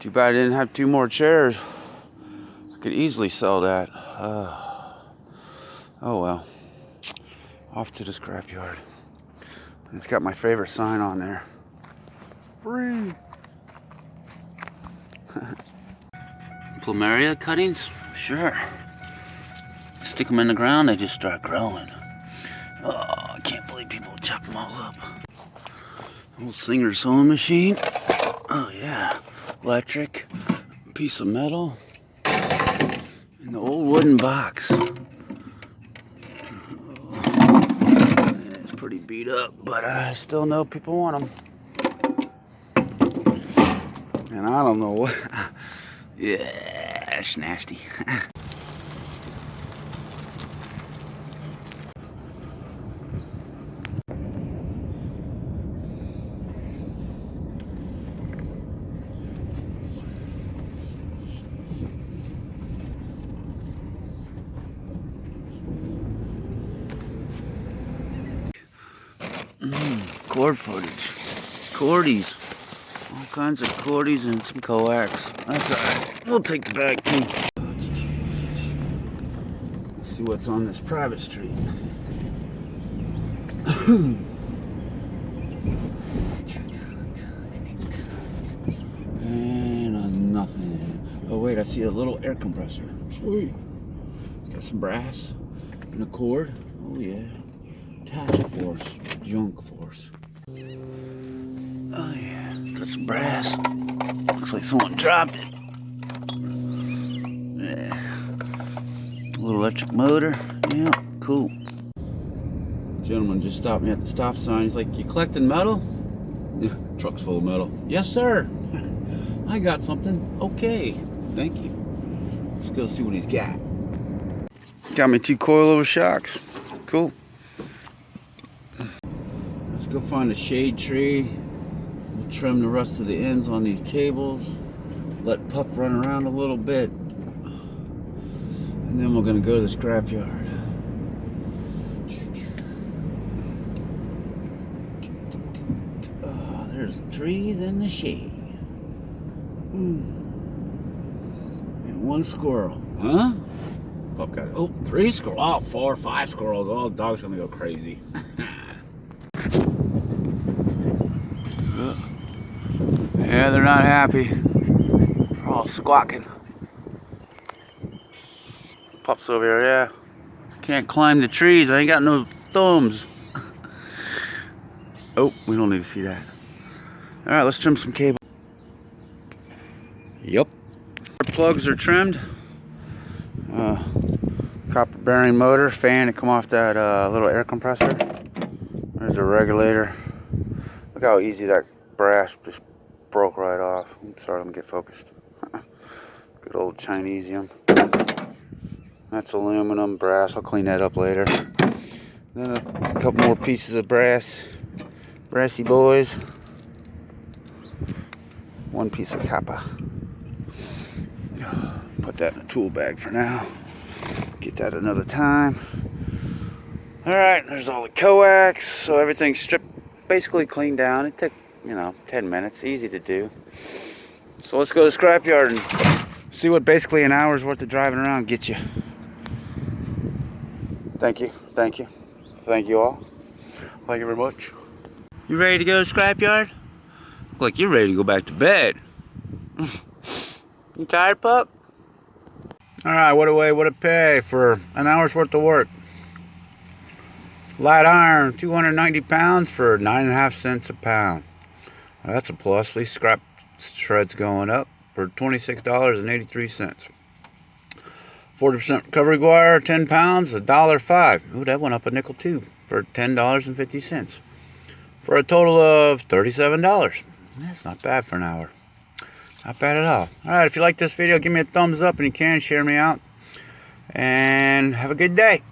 Too bad I didn't have 2 more chairs. I could easily sell that. Oh well. Off to the scrapyard. It's got my favorite sign on there. Free. Plumeria cuttings? Sure. Stick them in the ground, they just start growing. Oh, I can't believe people chop them all up. Old Singer sewing machine. Oh yeah. Electric. Piece of metal. And the old wooden box. It's pretty beat up, but I still know people want them. And I don't know what. Yeah, it's nasty. Cord footage. Cordies. All kinds of cordies and some coax. That's alright. We'll take the bag too. Let's see what's on this private street. And nothing. Oh wait, I see a little air compressor. Sweet. Got some brass and a cord. Oh yeah. Task force. Junk force. Oh yeah, that's brass. Looks like someone dropped it. Yeah. A little electric motor. Yeah, cool. Gentleman just stopped me at the stop sign. He's like, "You collecting metal?" Yeah, truck's full of metal. Yes, sir. I got something. Okay, thank you. Let's go see what he's got. Got me 2 coilover shocks. Cool. Let's go find a shade tree. We'll trim the rest of the ends on these cables. Let Pup run around a little bit. And then we're gonna go to the scrapyard. Oh, there's trees in the shade. And 1 squirrel. Huh? Pup got it. Oh, 3 squirrels. Oh, 4, 5 squirrels. Oh, the dog's gonna go crazy. Yeah, they're not happy. They're all squawking. Pup's over here, yeah. Can't climb the trees. I ain't got no thumbs. Oh, we don't need to see that. Alright, let's trim some cable. Yep. Plugs are trimmed. Copper bearing motor, fan to come off that little air compressor. There's a regulator. Look how easy that brass just broke right off. Sorry, let me get focused. Good old Chinesium. That's aluminum, brass. I'll clean that up later. Then a couple more pieces of brass. Brassy boys. 1 piece of copper. Put that in a tool bag for now. Get that another time. Alright, there's all the coax. So everything's stripped, basically cleaned down. It took, 10 minutes. Easy to do. So let's go to the scrapyard and see what basically an hour's worth of driving around gets you. Thank you. Thank you. Thank you all. Thank you very much. You ready to go to the scrapyard? Look like you're ready to go back to bed. You tired, Pup? Alright, what it pay for an hour's worth of work? Light iron, 290 pounds for 9.5 cents a pound. That's a plus. These scrap shreds going up for $26.83. 40% recovery wire, 10 pounds, $1.05. Ooh, that went up a nickel too for $10.50. For a total of $37. That's not bad for an hour. Not bad at all. Alright, if you like this video, give me a thumbs up and you can share me out. And have a good day.